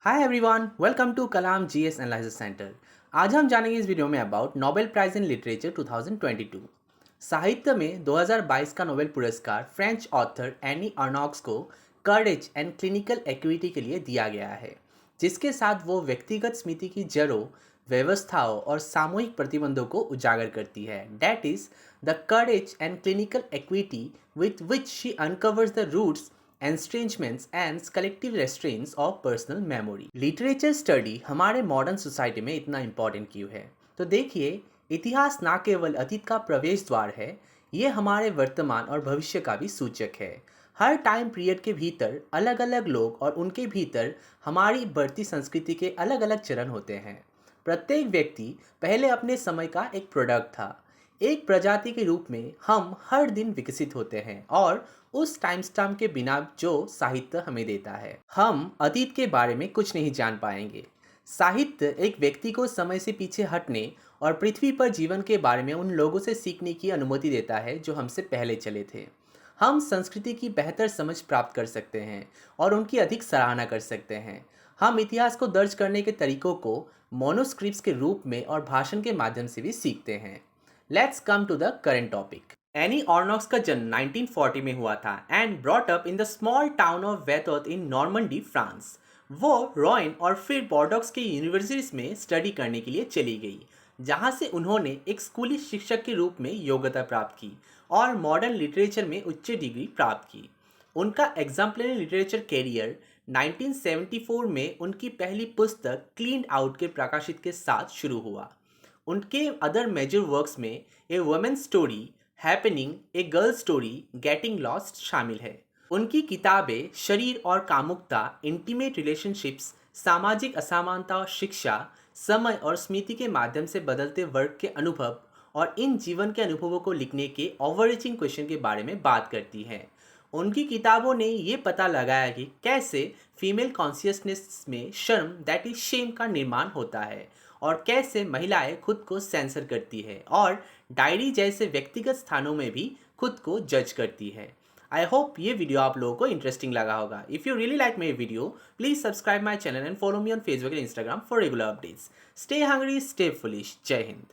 Hi everyone, welcome to Kalam GS analysis centre. आज हम जानेंगे इस वीडियो में about Nobel prize in literature 2022। साहित्य में 2022 का नोबेल पुरस्कार फ्रेंच ऑथर एनी अर्नॉक्स को करेज एंड क्लिनिकल एक्विटी के लिए दिया गया है, जिसके साथ वो व्यक्तिगत स्मृति की जड़ों, व्यवस्थाओं और सामूहिक प्रतिबंधों को उजागर करती है। That is the courage and clinical acuity with which she uncovers the roots estrangements and collective restraints of personal memory। Literature study हमारे मॉडर्न सोसाइटी में इतना इम्पॉर्टेंट क्यों है? तो देखिए, इतिहास ना केवल अतीत का प्रवेश द्वार है, ये हमारे वर्तमान और भविष्य का भी सूचक है। हर टाइम पीरियड के भीतर अलग अलग लोग और उनके भीतर हमारी बढ़ती संस्कृति के अलग अलग चरण होते हैं। प्रत्येक व्यक्ति पहले अपने समय का एक प्रोडक्ट था। एक प्रजाति के रूप में हम हर दिन विकसित होते हैं और उस टाइम स्टैम्प के बिना जो साहित्य हमें देता है, हम अतीत के बारे में कुछ नहीं जान पाएंगे। साहित्य एक व्यक्ति को समय से पीछे हटने और पृथ्वी पर जीवन के बारे में उन लोगों से सीखने की अनुमति देता है जो हमसे पहले चले थे। हम संस्कृति की बेहतर समझ प्राप्त कर सकते हैं और उनकी अधिक सराहना कर सकते हैं। हम इतिहास को दर्ज करने के तरीकों को मोनोस्क्रिप्ट्स के रूप में और भाषण के माध्यम से भी सीखते हैं। Let's come to the current topic. Annie Ernaux का जन्म 1940 में हुआ था and brought up in the small town of Yvetot in Normandy, France. वो रॉइन और फिर बॉर्डोक्स के यूनिवर्सिटीज में स्टडी करने के लिए चली गई, जहाँ से उन्होंने एक स्कूली शिक्षक के रूप में योग्यता प्राप्त की और मॉडर्न लिटरेचर में उच्च डिग्री प्राप्त की। उनका एग्जाम्पलरी लिटरेचर कैरियर 1974 में उनकी पहली पुस्तक क्लीन आउट के प्रकाशित के साथ शुरू हुआ। उनके अदर मेजर वर्क्स में a women story, happening, a girl story, getting lost शामिल है। उनकी किताबें शरीर और कामुकता, इंटीमेट रिलेशनशिप्स, सामाजिक असमानता और शिक्षा, समय और स्मृति के माध्यम से बदलते वर्ग के अनुभव और इन जीवन के अनुभवों को लिखने के ओवररीचिंग क्वेश्चन के बारे में बात करती हैं। उनकी किताबों ने ये पता लगाया कि कैसे फीमेल कॉन्शियसनेस में शर्म, दैट इज शेम, का निर्माण होता है और कैसे महिलाएं खुद को सेंसर करती है और डायरी जैसे व्यक्तिगत स्थानों में भी खुद को जज करती है। आई होप ये वीडियो आप लोगों को इंटरेस्टिंग लगा होगा। If you really like my video, please subscribe my channel and follow me on Facebook and Instagram for regular updates. Stay hungry, stay foolish. जय हिंद।